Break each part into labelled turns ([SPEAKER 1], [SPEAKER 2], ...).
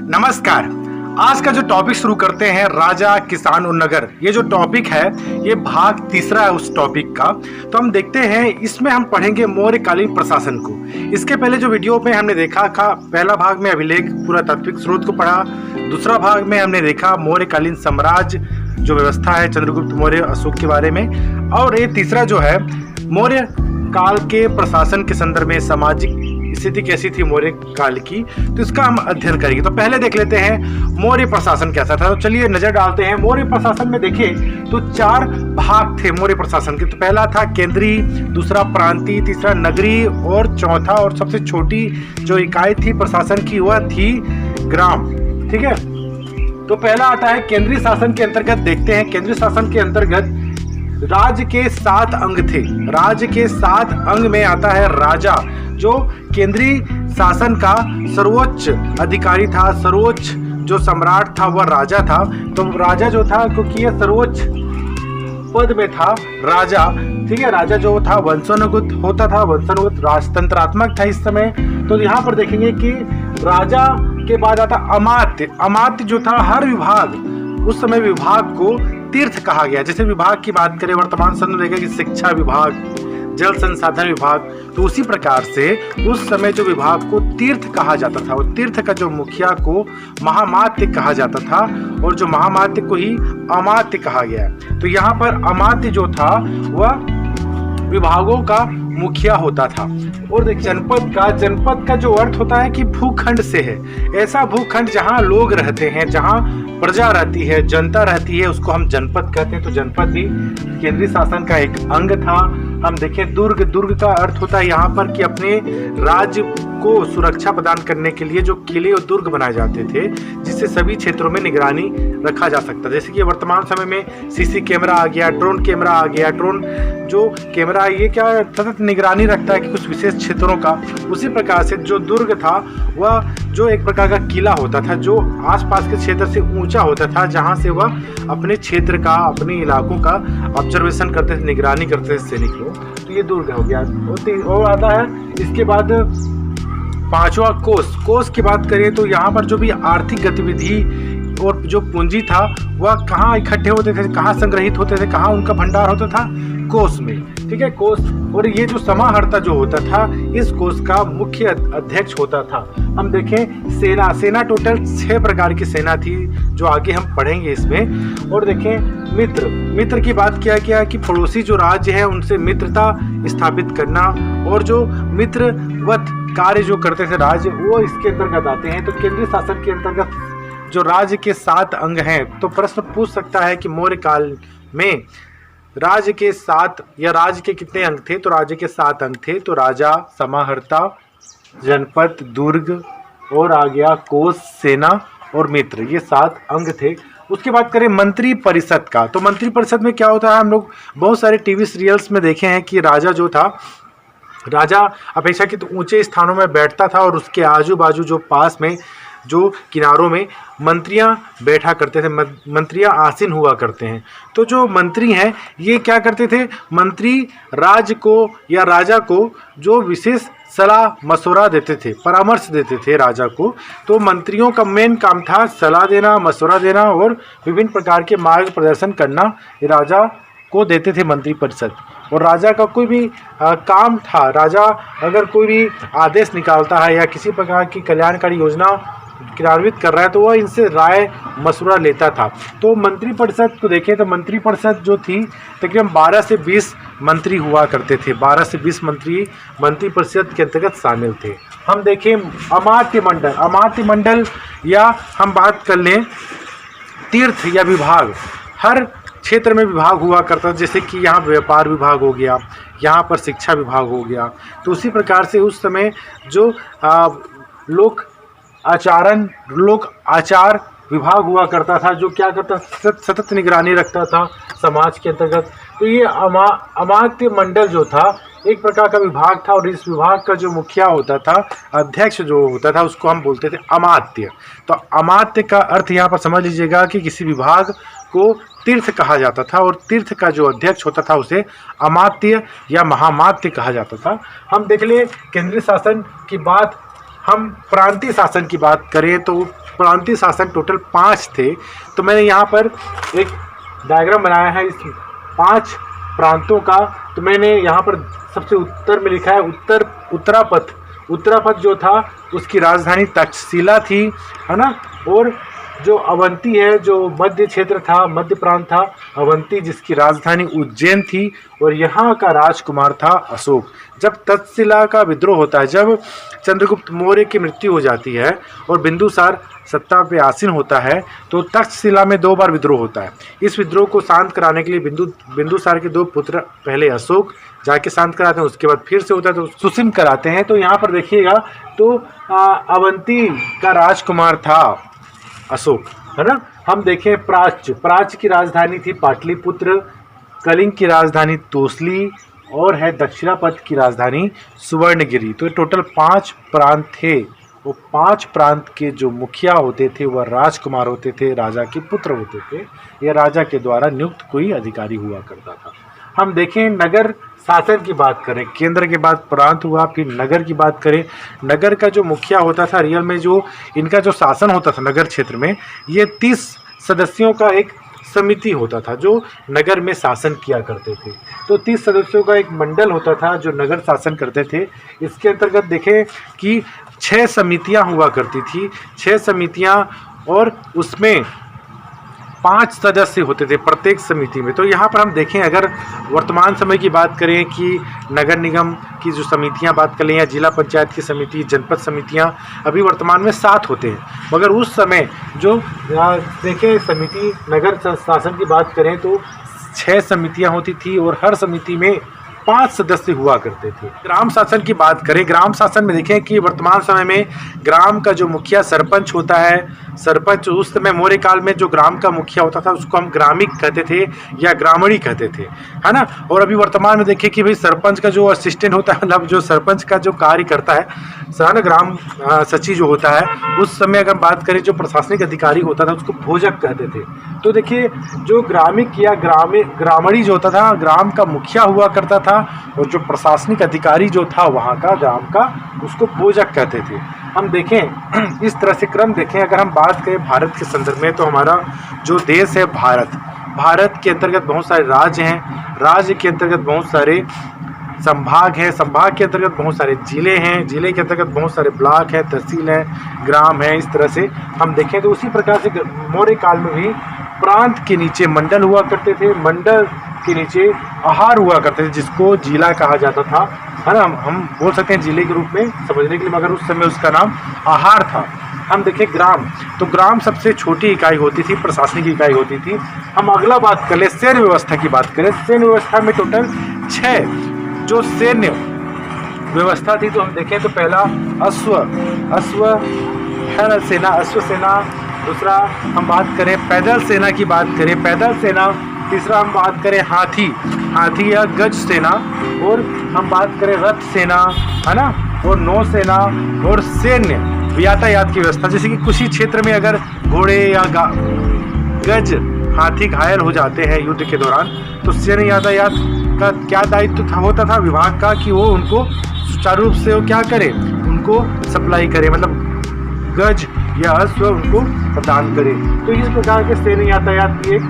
[SPEAKER 1] नमस्कार। आज का जो टॉपिक शुरू करते हैं, राजा, किसान और नगर, ये जो टॉपिक है ये भाग तीसरा है उस टॉपिक का। तो हम देखते हैं, इसमें हम पढ़ेंगे मौर्यकालीन प्रशासन को। इसके पहले जो वीडियो में हमने देखा था, पहला भाग में अभिलेख पुरातात्विक स्रोत को पढ़ा, दूसरा भाग में हमने देखा मौर्यकालीन साम्राज्य जो व्यवस्था है चंद्रगुप्त मौर्य अशोक के बारे में, और ये तीसरा जो है मौर्य काल के प्रशासन के संदर्भ में सामाजिक स्थिति कैसी थी मौर्य काल की, तो इसका हम अध्ययन करेंगे। तो पहले देख लेते हैं मौर्य प्रशासन कैसा था। तो चलिए नजर डालते हैं। मौर्य प्रशासन में देखें तो 4 भाग थे मौर्य प्रशासन के। तो पहला था केंद्रीय, दूसरा प्रांतीय, तीसरा नगरीय और चौथा और सबसे छोटी जो इकाई थी प्रशासन की वह थी ग्राम। ठीक है, तो पहला आता है केंद्रीय शासन के अंतर्गत। देखते हैं केंद्रीय शासन के अंतर्गत राज्य के 7 अंग थे। राज्य के 7 अंग में आता है राजा, जो केंद्रीय शासन का सर्वोच्च अधिकारी था, सर्वोच्च जो सम्राट था वह राजा था। तो राजा जो था, क्योंकि यह सर्वोच्च पद में था राजा, ठीक है, राजा जो था वंशानुगत होता था, वंशानुगत राजतंत्रात्मक था इस समय। तो यहाँ पर देखेंगे कि राजा के बाद आता अमात्य। अमात्य जो था, हर विभाग, उस समय विभाग को तीर्थ कहा गया। जैसे विभाग की बात करें वर्तमान समय में देखा कि शिक्षा विभाग, जल संसाधन विभाग, तो उसी प्रकार से उस समय जो विभाग को तीर्थ कहा जाता था, वो तीर्थ का जो मुखिया को महामात्य कहा जाता था और जो महामात्य को ही अमात्य कहा गया। तो यहाँ पर अमात्य जो था वह विभागों का मुखिया होता था। और देख जनपद का जो अर्थ होता है कि भूखंड से है, ऐसा भूखंड जहाँ लोग रहते हैं, जहाँ प्रजा रहती है, जनता रहती है, उसको हम जनपद कहते हैं। तो जनपद भी केंद्रीय शासन का एक अंग था। हम देखें दुर्ग का अर्थ होता है यहाँ पर कि अपने राज्य को सुरक्षा प्रदान करने के लिए जो किले और दुर्ग बनाए जाते थे, जिससे सभी क्षेत्रों में निगरानी रखा जा सकता। जैसे कि वर्तमान समय में सीसी कैमरा आ गया, ड्रोन कैमरा आ गया। ड्रोन जो कैमरा ये क्या सतत निगरानी रखता है कि कुछ विशेष क्षेत्रों का। उसी प्रकार से जो दुर्ग था वह जो एक प्रकार का किला होता था, जो आसपास के क्षेत्र से ऊंचा होता था, जहां से वह अपने क्षेत्र का, अपने इलाकों का ऑब्जर्वेशन करते थे, निगरानी करते थे सैनिक लोग। तो ये दुर्ग हो गया। और आता है इसके बाद 5वां कोष की बात करें तो यहाँ पर जो भी आर्थिक गतिविधि और जो पूंजी था वह कहाँ इकट्ठे होते थे, कहाँ संग्रहित होते थे, कहाँ उनका भंडार होता था, कोष में। ठीक है, कोष। और ये जो समाहर्ता जो होता था, इस कोष का मुख्य अध्यक्ष होता था। हम देखें सेना टोटल 6 प्रकार की सेना थी, जो आगे हम पढ़ेंगे इसमें। और देखें मित्र की बात किया गया कि पड़ोसी जो राज्य है उनसे मित्रता स्थापित करना, और जो मित्रवत कार्य जो करते थे राज्य, वो इसके अंतर्गत आते हैं। तो केंद्रीय शासन के अंतर्गत जो राज्य के 7 अंग हैं, तो प्रश्न पूछ सकता है कि मौर्य काल में राज्य के 7 या राज्य के कितने अंग थे। तो राज्य के 7 अंग थे। तो राजा, समाहर्ता, जनपद, दुर्ग और आ गया कोष, सेना और मित्र, ये 7 अंग थे। उसके बाद करें मंत्री परिषद का। तो मंत्री परिषद में क्या होता है, हम लोग बहुत सारे टीवी सीरियल्स में देखे हैं कि राजा जो था, राजा अपेक्षाकृत ऊंचे स्थानों में बैठता था और उसके आजू बाजू जो पास में जो किनारों में मंत्रियां बैठा करते थे, मंत्रियां आसीन हुआ करते हैं। तो जो मंत्री हैं ये क्या करते थे, मंत्री राज्य को या राजा को जो विशेष सलाह मशवरा देते थे, परामर्श देते थे राजा को। तो मंत्रियों का मेन काम था सलाह देना, मशवरा देना और विभिन्न प्रकार के मार्ग प्रदर्शन करना, राजा को देते थे मंत्री परिषद। और राजा का कोई भी काम था, राजा अगर कोई भी आदेश निकालता है या किसी प्रकार की कल्याणकारी योजना क्रियान्वित कर रहा है, तो वह इनसे राय मशवरा लेता था। तो मंत्री परिषद को देखें तो मंत्री परिषद जो थी तकरीबन 12 से 20 मंत्री हुआ करते थे। 12 से 20 मंत्री मंत्री परिषद के अंतर्गत शामिल थे। हम देखें अमात्य मंडल या हम बात कर लें तीर्थ या विभाग, हर क्षेत्र में विभाग हुआ करता, जैसे कि यहाँ व्यापार विभाग हो गया, यहाँ पर शिक्षा विभाग हो गया। तो उसी प्रकार से उस समय जो लोक आचार विभाग हुआ करता था, जो क्या करता, सतत निगरानी रखता था समाज के अंतर्गत। तो ये अमात्य मंडल जो था एक प्रकार का विभाग था, और इस विभाग का जो मुखिया होता था, अध्यक्ष जो होता था, उसको हम बोलते थे अमात्य। तो अमात्य का अर्थ यहाँ पर समझ लीजिएगा कि किसी विभाग को तीर्थ कहा जाता था, और तीर्थ का जो अध्यक्ष होता था उसे अमात्य या महामात्य कहा जाता था। हम देख लें केंद्रीय शासन की बात, हम प्रांतीय शासन की बात करें तो प्रांतीय शासक टोटल 5 थे। तो मैंने यहाँ पर एक डायग्राम बनाया है इस 5 प्रांतों का। तो मैंने यहाँ पर सबसे उत्तर में लिखा है उत्तरापथ। उत्तरापथ जो था उसकी राजधानी तक्षशिला थी, है ना। और जो अवंती है, जो मध्य क्षेत्र था, मध्य प्रांत था, अवंती, जिसकी राजधानी उज्जैन थी और यहाँ का राजकुमार था अशोक। जब तक्षशिला का विद्रोह होता है, जब चंद्रगुप्त मौर्य की मृत्यु हो जाती है और बिंदुसार सत्ता पे आसीन होता है, तो तक्षशिला में 2 बार विद्रोह होता है। इस विद्रोह को शांत कराने के लिए बिंदुसार के 2 पुत्र, पहले अशोक जाके शांत कराते हैं, उसके बाद फिर से होता है तो सुसिम कराते हैं। तो यहाँ पर देखिएगा तो अवंती का राजकुमार था अशोक, है ना। हम देखें प्राच्य की राजधानी थी पाटलिपुत्र, कलिंग की राजधानी तोसली और है दक्षिणापथ की राजधानी सुवर्णगिरी। तो टोटल 5 प्रांत थे। वो 5 प्रांत के जो मुखिया होते थे वह राजकुमार होते थे, राजा के पुत्र होते थे, या राजा के द्वारा नियुक्त कोई अधिकारी हुआ करता था। हम देखें नगर शासन की बात करें, केंद्र के बाद प्रांत हुआ, फिर नगर की बात करें। नगर का जो मुखिया होता था, रियल में जो इनका जो शासन होता था नगर क्षेत्र में, ये 30 सदस्यों का एक समिति होता था जो नगर में शासन किया करते थे। तो 30 सदस्यों का एक मंडल होता था जो नगर शासन करते थे। इसके अंतर्गत देखें कि 6 समितियां हुआ करती थी, 6 समितियां, और उसमें 5 सदस्य होते थे प्रत्येक समिति में। तो यहाँ पर हम देखें, अगर वर्तमान समय की बात करें कि नगर निगम की जो समितियाँ बात कर लें या जिला पंचायत की समिति, जनपद समितियाँ अभी वर्तमान में 7 होते हैं, मगर उस समय जो देखें समिति नगर शासन की बात करें तो 6 समितियाँ होती थी और हर समिति में 5 सदस्य हुआ करते थे। ग्राम शासन की बात करें, ग्राम शासन में देखें कि वर्तमान समय में ग्राम का जो मुखिया सरपंच होता है, सरपंच उस समय मौर्य काल में जो ग्राम का मुखिया होता था उसको हम ग्रामिक कहते थे या ग्रामणी कहते थे, है ना। और अभी वर्तमान में देखें कि भाई सरपंच का जो असिस्टेंट होता है, मतलब जो सरपंच का जो कार्य करता है, सह ग्राम सचिव जो होता है, उस समय अगर बात करें जो प्रशासनिक अधिकारी होता था उसको भोजक कहते थे। तो देखिए जो ग्रामिक या ग्रामणी जो होता था, ग्राम का मुखिया हुआ करता था, और जो प्रशासनिक अधिकारी जो था वहाँ का ग्राम का, उसको भोजक कहते थे। हम देखें इस तरह से क्रम देखें, अगर हम बात करें भारत के संदर्भ में, तो हमारा जो देश है भारत के अंतर्गत बहुत सारे राज्य हैं, राज्य के अंतर्गत बहुत सारे संभाग हैं, संभाग के अंतर्गत बहुत सारे जिले हैं, जिले के अंतर्गत बहुत सारे ब्लॉक हैं, तहसील है, ग्राम है। इस तरह से हम देखें तो उसी प्रकार से मौर्य काल में भी प्रांत के नीचे मंडल हुआ करते थे, मंडल के नीचे आहार हुआ करते थे, जिसको जिला कहा जाता था, है ना। हम बोल सकते हैं जिले के रूप में समझने के लिए, मगर उस समय उसका नाम आहार था। हम देखें ग्राम, तो ग्राम सबसे छोटी इकाई होती थी, प्रशासनिक इकाई होती थी। हम अगला बात कर ले सैन्य व्यवस्था की बात करें, सैन्य व्यवस्था में टोटल 6 जो सैन्य व्यवस्था थी। तो हम देखें तो पहला अश्व सेना, दूसरा हम बात करें पैदल सेना की बात करें, पैदल सेना, तीसरा हम बात करें हाथी या गज सेना, और हम बात करें रथ सेना, है ना, और नौ सेना, और सैन्य यातायात की व्यवस्था, जैसे कि कुछ ही क्षेत्र में अगर घोड़े या गज हाथी घायल हो जाते हैं युद्ध के दौरान, तो सैन्य यातायात का क्या दायित्व होता था विभाग का, कि वो उनको सुचारू रूप से वो क्या करे, उनको सप्लाई करे, मतलब गज या अश्व उनको प्रदान करे। तो इस प्रकार के सैन्य यातायात की एक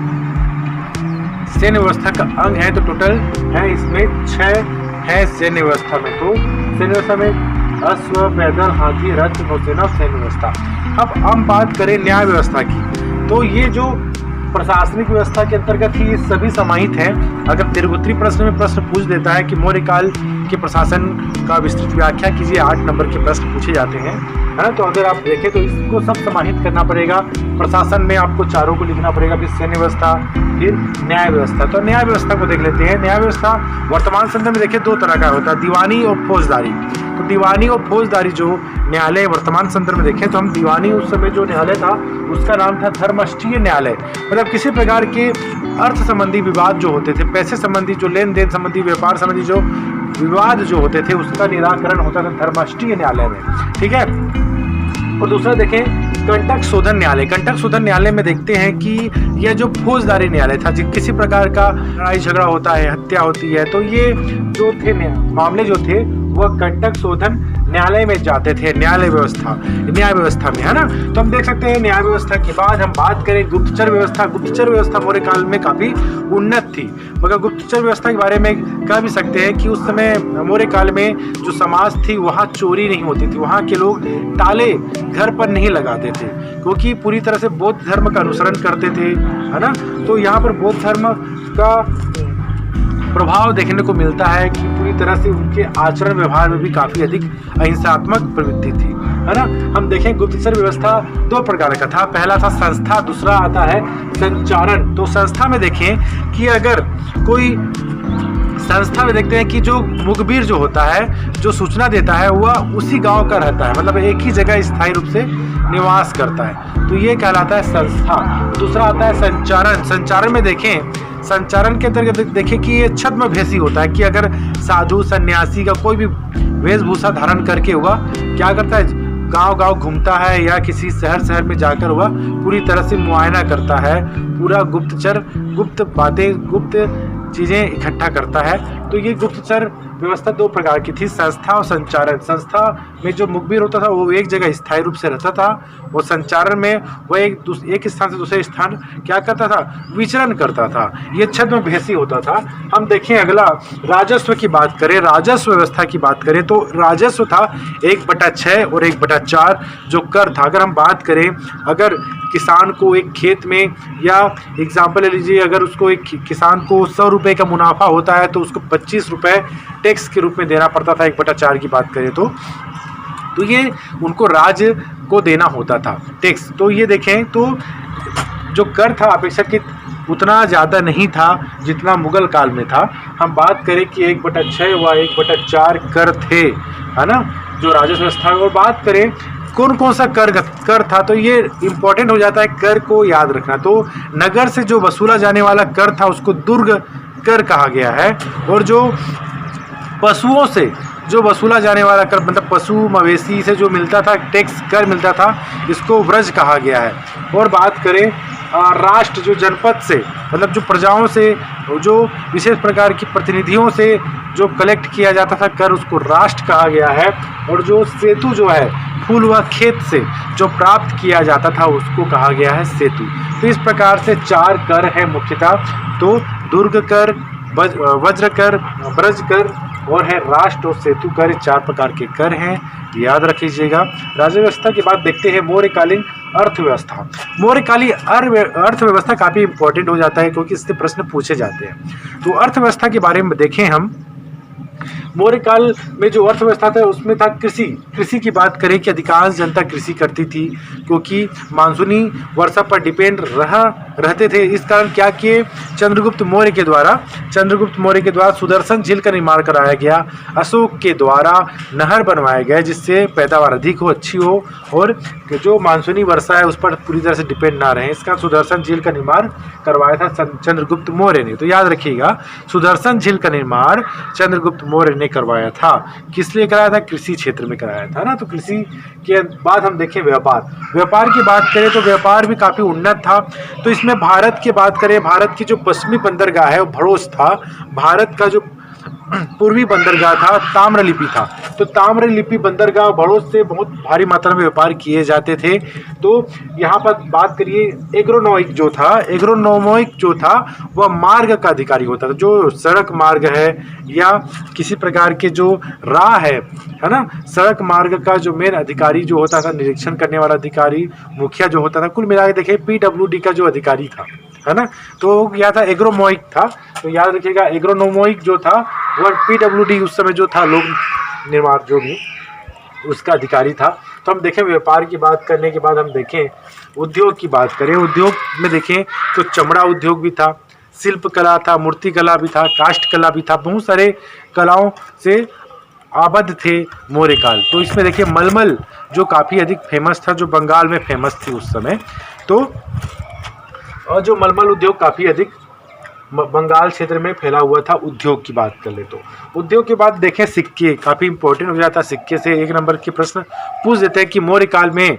[SPEAKER 1] सैन्य व्यवस्था का अंग है। तो टोटल है इसमें 6 है सैन्य व्यवस्था में। तो सैन्य व्यवस्था में अश्व, पैदल, हाथी, रथ, नौसेना, सैन्य व्यवस्था। अब हम बात करें न्याय व्यवस्था की, तो ये जो प्रशासनिक व्यवस्था के अंतर्गत ही सभी समाहित हैं। अगर तिरगुत्री प्रश्न में प्रश्न पूछ देता है कि मौर्य काल के प्रशासन का विस्तृत व्याख्या कीजिए, 8 नंबर के प्रश्न पूछे जाते हैं, है ना। तो अगर आप देखें तो इसको सब समाहित करना पड़ेगा। प्रशासन में आपको चारों को लिखना पड़ेगा, फिर सैन्य व्यवस्था, फिर न्याय व्यवस्था। तो न्याय व्यवस्था को देख लेते हैं। न्याय व्यवस्था वर्तमान संदर्भ में देखें 2 तरह का होता है, दीवानी और फौजदारी। तो दीवानी और फौजदारी जो न्यायालय वर्तमान संदर्भ में देखें तो हम दीवानी उस समय जो न्यायालय था उसका नाम था धर्मष्टीय न्यायालय। मतलब किसी प्रकार के अर्थ संबंधी विवाद जो होते थे, पैसे संबंधी जो लेन देन संबंधी, व्यापार संबंधी जो विवाद जो होते थे, उसका निराकरण होता था धर्मष्टीय न्यायालय में, ठीक है। और दूसरा देखें कंटक शोधन न्यायालय। कंटक शोधन न्यायालय में देखते हैं कि यह जो फौजदारी न्यायालय था, किसी प्रकार का लड़ाई झगड़ा होता है, हत्या होती है, तो ये जो थे मामले जो थे वह कंटक शोधन न्यायालय में जाते थे, न्याय व्यवस्था में, है ना। तो हम देख सकते हैं न्याय व्यवस्था के बाद हम बात करें गुप्तचर व्यवस्था मौर्य काल में काफी उन्नत थी। मगर गुप्तचर व्यवस्था के बारे में कह भी सकते हैं कि उस समय मौर्य काल में जो समाज थी वहाँ चोरी नहीं होती थी, वहाँ के लोग ताले घर पर नहीं लगाते थे, क्योंकि पूरी तरह से बौद्ध धर्म का अनुसरण करते थे, है ना। तो यहाँ पर बौद्ध धर्म का प्रभाव देखने को मिलता है कि पूरी तरह से उनके आचरण व्यवहार में भी काफी अधिक अहिंसात्मक प्रवृत्ति थी, है ना। हम देखें गुप्तचर व्यवस्था दो प्रकार का था, पहला था संस्था, दूसरा आता है संचारण। तो संस्था में देखें कि अगर कोई संस्था में देखते हैं कि जो मुखबिर जो होता है, जो सूचना देता है, वह उसी गांव का रहता है, मतलब एक ही जगह स्थायी रूप से निवास करता है, तो ये कहलाता है संस्था। दूसरा आता है संचारण। संचारण में देखें, संचारण के अंतर्गत देखें कि ये छद्म भेषी होता है कि अगर साधु सन्यासी का कोई भी वेशभूषा धारण करके हुआ क्या करता है, गांव-गांव घूमता है या किसी शहर में जाकर वह पूरी तरह से मुआयना करता है, पूरा गुप्त बातें, गुप्त चीज़ें इकट्ठा करता है। तो ये गुप्तचर व्यवस्था दो प्रकार की थी, संस्था और संचारण। संस्था में जो मुखबिर होता था वो एक जगह स्थायी रूप से रहता था, और संचारण में वह एक स्थान से दूसरे स्थान क्या करता था, विचरण करता था, ये छद्म भेषी होता था। हम देखें अगला राजस्व की बात करें, राजस्व व्यवस्था की बात करें तो राजस्व था 1/6 और 1/4 जो कर था। अगर हम बात करें, अगर किसान को एक खेत में, या एग्जाम्पल ले लीजिए, अगर उसको एक किसान को 100 रुपये का मुनाफा होता है तो उसको 25 रुपये टैक्स के रूप में देना पड़ता था, 1/4 की बात करें तो ये उनको राज्य को देना होता था टैक्स। तो ये देखें तो जो कर था अपेक्षाकृत उतना ज़्यादा नहीं था जितना मुगल काल में था। हम बात करें कि 1/6 व 1/4 कर थे, है ना, जो राजस्व व्यवस्था। और बात करें कौन कौन सा कर था, तो ये इम्पोर्टेंट हो जाता है कर को याद रखना। तो नगर से जो वसूला जाने वाला कर था उसको दुर्ग कर कहा गया है, और जो पशुओं से जो वसूला जाने वाला कर, मतलब पशु मवेशी से जो मिलता था टैक्स कर मिलता था, इसको व्रज कहा गया है। और बात करें राष्ट्र, जो जनपद से, मतलब जो प्रजाओं से, जो विशेष प्रकार की प्रतिनिधियों से जो कलेक्ट किया जाता था कर, उसको राष्ट्र कहा गया है। और जो सेतु जो है फूल व खेत से जो प्राप्त किया जाता था उसको कहा गया है सेतु। तो इस प्रकार से 4 कर है मुख्यतः, तो दुर्ग कर, वज्र कर, ब्रज कर और है राष्ट्र और सेतु कर, 4 प्रकार के कर हैं, याद रख लीजिएगा। राज्य व्यवस्था के बाद देखते हैं मौर्यकालीन अर्थव्यवस्था। मौर्यकालीन अर्थव्यवस्था काफ़ी इंपॉर्टेंट हो जाता है क्योंकि इससे प्रश्न पूछे जाते हैं। तो अर्थव्यवस्था के बारे में देखें हम, मौर्य काल में जो अर्थव्यवस्था था उसमें था कृषि की बात करें कि अधिकांश जनता कृषि करती थी क्योंकि मानसूनी वर्षा पर डिपेंड रहते थे। इस कारण क्या किए, चंद्रगुप्त मौर्य के द्वारा सुदर्शन झील का निर्माण कराया गया, अशोक के द्वारा नहर बनवाए गए जिससे पैदावार अधिक हो, अच्छी हो, और जो मानसूनी वर्षा है उस पर पूरी तरह से डिपेंड ना रहे, इसका सुदर्शन झील का निर्माण करवाया था चंद्रगुप्त मौर्य ने। तो याद रखिएगा, सुदर्शन झील का निर्माण चंद्रगुप्त मौर्य ने करवाया था। किस लिए कराया था, कृषि क्षेत्र में कराया था ना। तो कृषि के बाद हम देखें व्यापार की बात करें तो व्यापार भी काफी उन्नत था। तो इसमें भारत की बात करें, भारत की जो पश्चिमी बंदरगाह है वो भड़ोस था, भारत का जो पूर्वी बंदरगाह था ताम्रलिप्ति था। तो ताम्रलिप्ति बंदरगाह भड़ोस से बहुत भारी मात्रा में व्यापार किए जाते थे। तो यहाँ पर बात करिए, एग्रोनॉमिक जो था वह मार्ग का अधिकारी होता था, जो सड़क मार्ग है या किसी प्रकार के जो राह है ना, सड़क मार्ग का जो मेन अधिकारी जो होता था, निरीक्षण करने वाला अधिकारी, मुखिया जो होता था, कुल मिला के देखिए PWD का जो अधिकारी था, है ना, तो यह था एग्रोनॉमिक था। तो याद रखिएगा, एग्रोनॉमिक जो था वह PWD उस समय जो था, लोक निर्माण जो भी उसका अधिकारी था। तो हम देखें व्यापार की बात करने के बाद हम देखें उद्योग की बात करें, उद्योग में देखें तो चमड़ा उद्योग भी था, शिल्प कला था, मूर्ति कला भी था, काष्ठ कला भी था, बहुत सारे कलाओं से आबद्ध थे मौर्य काल। तो इसमें देखिए मलमल जो काफ़ी अधिक फेमस था, जो बंगाल में फेमस थी उस समय। तो और जो मलमल उद्योग काफ़ी अधिक बंगाल क्षेत्र में फैला हुआ था। उद्योग की बात कर ले तो उद्योग के बाद देखें सिक्के, काफ़ी इंपॉर्टेंट हो जाता है। सिक्के से 1 नंबर के प्रश्न पूछ देते हैं कि मौर्य काल में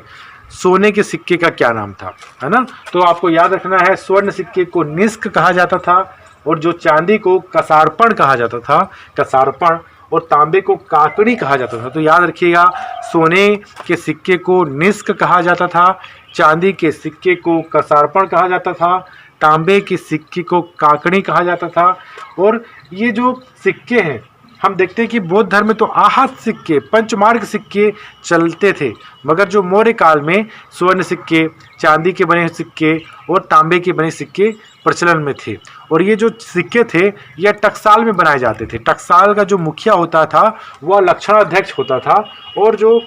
[SPEAKER 1] सोने के सिक्के का क्या नाम था, है ना। तो आपको याद रखना है, स्वर्ण सिक्के को निष्क कहा जाता था और जो चांदी को कसारपण कहा जाता था, कसारपण। और तांबे को काकड़ी कहा जाता था। तो याद रखिएगा, सोने के सिक्के को निष्क कहा जाता था, चांदी के सिक्के को कसारपण कहा जाता था, तांबे के सिक्के को काकड़ी कहा जाता था। और ये जो सिक्के हैं हम देखते हैं कि बौद्ध धर्म में तो आहत सिक्के, पंचमार्ग सिक्के चलते थे, मगर जो मौर्य काल में स्वर्ण सिक्के, चांदी के बने सिक्के और तांबे के बने सिक्के प्रचलन में थे। और ये जो सिक्के थे यह टकसाल में बनाए जाते थे। टकसाल का जो मुखिया होता था वह लक्षणाध्यक्ष होता था, और जो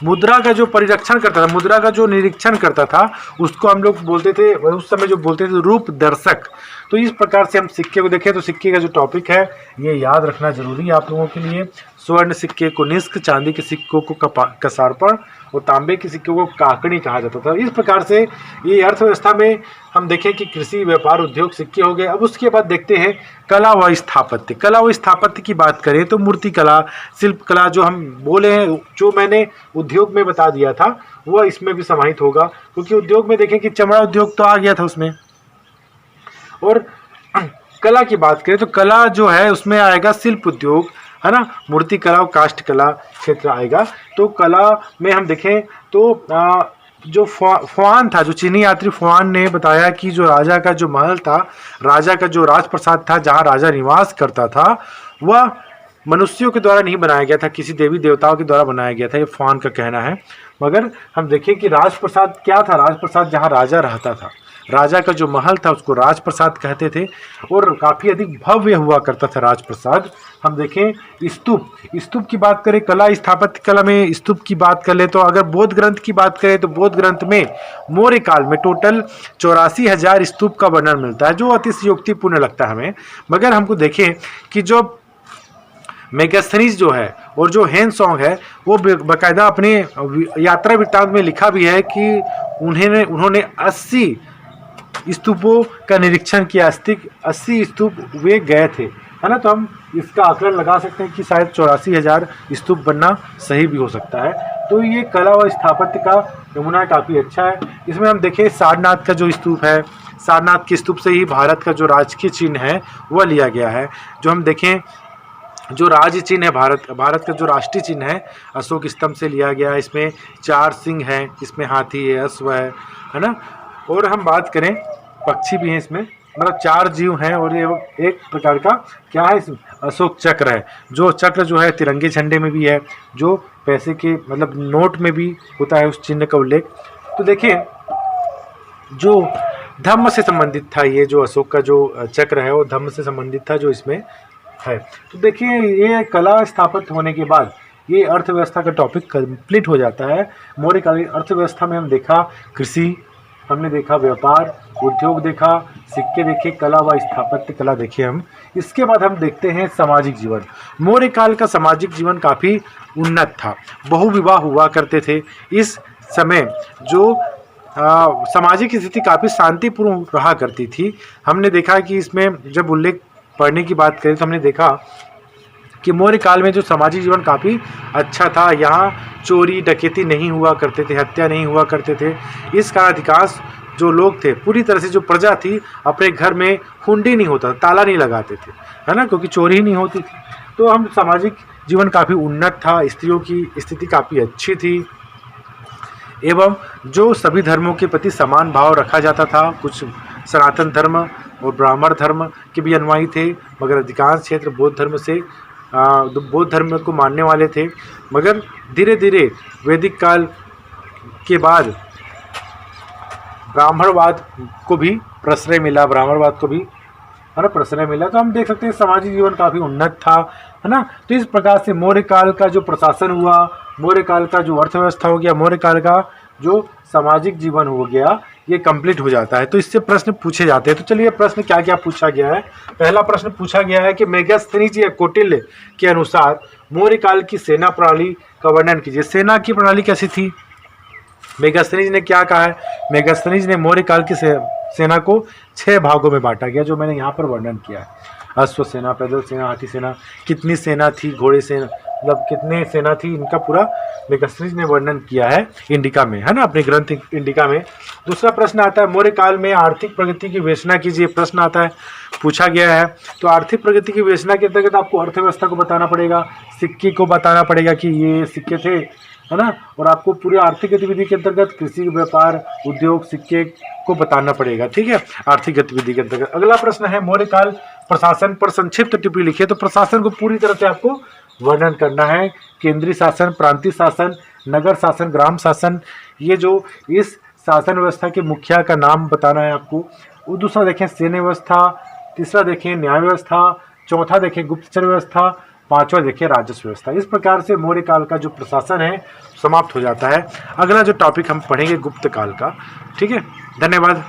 [SPEAKER 1] मुद्रा का जो परिरक्षण करता था, मुद्रा का जो निरीक्षण करता था, उसको हम लोग बोलते थे, उस समय जो बोलते थे रूप दर्शक। तो इस प्रकार से हम सिक्के को देखें तो सिक्के का जो टॉपिक है ये याद रखना जरूरी है आप लोगों के लिए। स्वर्ण सिक्के को निष्क, चांदी के सिक्कों को कसारपण और तांबे के सिक्कों को काकड़ी कहा जाता था। इस प्रकार से ये अर्थव्यवस्था में हम देखें कि कृषि, व्यापार, उद्योग, सिक्के हो गए। अब उसके बाद देखते हैं कला व स्थापत्य। कला व स्थापत्य की बात करें तो मूर्ति कला, शिल्प कला जो हम बोले हैं, जो मैंने उद्योग में बता दिया था वह इसमें भी समाहित होगा, क्योंकि उद्योग में देखें कि चमड़ा उद्योग तो आ गया था उसमें। और कला की बात करें तो कला जो है उसमें आएगा शिल्प उद्योग, है ना, मूर्ति कला और काष्ठ कला क्षेत्र आएगा। तो कला में हम देखें तो जो फुआन था, जो चीनी यात्री फुआन ने बताया कि जो राजा का जो महल था, राजा का जो राजप्रसाद था, जहाँ राजा निवास करता था, वह मनुष्यों के द्वारा नहीं बनाया गया था, किसी देवी देवताओं के द्वारा बनाया गया था, ये फुआन का कहना है। मगर हम देखें कि राजप्रसाद क्या था, राजप्रसाद जहाँ राजा रहता था, राजा का जो महल था उसको राजप्रसाद कहते थे, और काफ़ी अधिक भव्य हुआ करता था राजप्रसाद। हम देखें स्तूप, स्तूप की बात करें, कला स्थापत्य कला में स्तूप की बात कर ले तो अगर बौद्ध ग्रंथ की बात करें तो बौद्ध ग्रंथ में मौर्य काल में टोटल 84,000 स्तूप का वर्णन मिलता है, जो अतिशयोक्तिपूर्ण लगता है हमें। मगर हमको देखें कि जो मेगास्थनीज जो है और जो हेनसोंग है वो बाकायदा अपने यात्रा वृत्तांत में लिखा भी है कि उन्होंने 80 स्तूपों का निरीक्षण किया, 80 स्तूप वे गए थे, है ना। तो हम इसका आकलन लगा सकते हैं कि शायद 84,000 स्तूप बनना सही भी हो सकता है। तो ये कला और स्थापत्य का नमूना काफ़ी अच्छा है। इसमें हम देखें सारनाथ का जो स्तूप है, सारनाथ के स्तूप से ही भारत का जो राजकीय चिन्ह है वह लिया गया है। जो हम देखें जो राज्य चिन्ह है, भारत का जो राष्ट्रीय चिन्ह है अशोक स्तंभ से लिया गया है। इसमें 4 सिंह हैं, इसमें हाथी है, अश्व है ना। और हम बात करें पक्षी भी हैं इसमें, मतलब 4 जीव हैं, और ये एक प्रकार का क्या है इसमें अशोक चक्र है। जो चक्र जो है तिरंगे झंडे में भी है, जो पैसे के मतलब नोट में भी होता है उस चिन्ह का उल्लेख। तो देखिए जो धम्म से संबंधित था, ये जो अशोक का जो चक्र है वो धम्म से संबंधित था जो इसमें है। तो देखिए ये कला स्थापत्य होने के बाद ये अर्थव्यवस्था का टॉपिक कंप्लीट हो जाता है। मौर्यकालीन अर्थव्यवस्था में हम देखा कृषि, हमने देखा व्यापार, उद्योग देखा, सिक्के देखे, कला व स्थापत्य कला देखे हम। इसके बाद हम देखते हैं सामाजिक जीवन। मौर्य काल का सामाजिक जीवन काफ़ी उन्नत था, बहुविवाह हुआ करते थे। इस समय जो सामाजिक स्थिति काफ़ी शांतिपूर्ण रहा करती थी। हमने देखा कि इसमें जब उल्लेख पढ़ने की बात करें तो हमने देखा कि मौर्य काल में जो सामाजिक जीवन काफ़ी अच्छा था। यहाँ चोरी डकैती नहीं हुआ करते थे, हत्या नहीं हुआ करते थे। इस कारण अधिकांश जो लोग थे, पूरी तरह से जो प्रजा थी, अपने घर में हुंडी नहीं होता, ताला नहीं लगाते थे, है ना, क्योंकि चोरी ही नहीं होती थी। तो हम सामाजिक जीवन काफ़ी उन्नत था, स्त्रियों की स्थिति काफ़ी अच्छी थी, एवं जो सभी धर्मों के प्रति समान भाव रखा जाता था। कुछ सनातन धर्म और ब्राह्मण धर्म के भी अनुयायी थे, मगर अधिकांश क्षेत्र बौद्ध धर्म को मानने वाले थे। मगर धीरे धीरे वैदिक काल के बाद ब्राह्मणवाद को भी प्रश्रय मिला, प्रश्रय मिला। तो हम देख सकते हैं सामाजिक जीवन काफ़ी उन्नत था, है ना। तो इस प्रकार से मौर्य काल का जो प्रशासन हुआ, मौर्य काल का जो अर्थव्यवस्था हो गया, मौर्य काल का जो सामाजिक जीवन हो गया, ये कंप्लीट हो जाता है। तो इससे प्रश्न पूछे जाते हैं। तो चलिए प्रश्न क्या क्या पूछा गया है। पहला प्रश्न पूछा गया है कि मेगास्थनीज या कौटिल्य के अनुसार मौर्य काल की सेना प्रणाली का वर्णन कीजिए। सेना की प्रणाली कैसी थी? मेगास्थनीज ने क्या कहा है? मेगास्थनीज ने मौर्य काल की सेना को 6 भागों में बांटा गया, जो मैंने यहाँ पर वर्णन किया है। अश्व सेना, पैदल सेना, हाथी सेना, कितनी सेना थी, घोड़े सेना, मतलब कितने सेना थी, इनका पूरा मेगास्थनीज ने वर्णन किया है इंडिका में, है ना, अपने ग्रंथ इंडिका में। दूसरा प्रश्न आता है मौर्य काल में आर्थिक प्रगति की विवेचना कीजिए। प्रश्न आता है, पूछा गया है। तो आर्थिक प्रगति की विवेचना के अंतर्गत आपको अर्थव्यवस्था को बताना पड़ेगा, सिक्के को बताना पड़ेगा कि ये सिक्के थे, है ना, और आपको पूरी आर्थिक गतिविधि के अंतर्गत कृषि, व्यापार, उद्योग, सिक्के को बताना पड़ेगा, ठीक है, आर्थिक गतिविधि के अंतर्गत। अगला प्रश्न है मौर्य काल प्रशासन पर संक्षिप्त टिप्पणी लिखिए। तो प्रशासन को पूरी तरह से आपको वर्णन करना है, केंद्रीय शासन, प्रांतीय शासन, नगर शासन, ग्राम शासन, ये जो इस शासन व्यवस्था के मुखिया का नाम बताना है आपको। दूसरा देखें सैन्य व्यवस्था, तीसरा देखें न्याय व्यवस्था, चौथा देखें गुप्तचर व्यवस्था, पांचवा देखिए राजस्व व्यवस्था। इस प्रकार से मौर्य काल का जो प्रशासन है समाप्त हो जाता है। अगला जो टॉपिक हम पढ़ेंगे गुप्त काल का, ठीक है। धन्यवाद।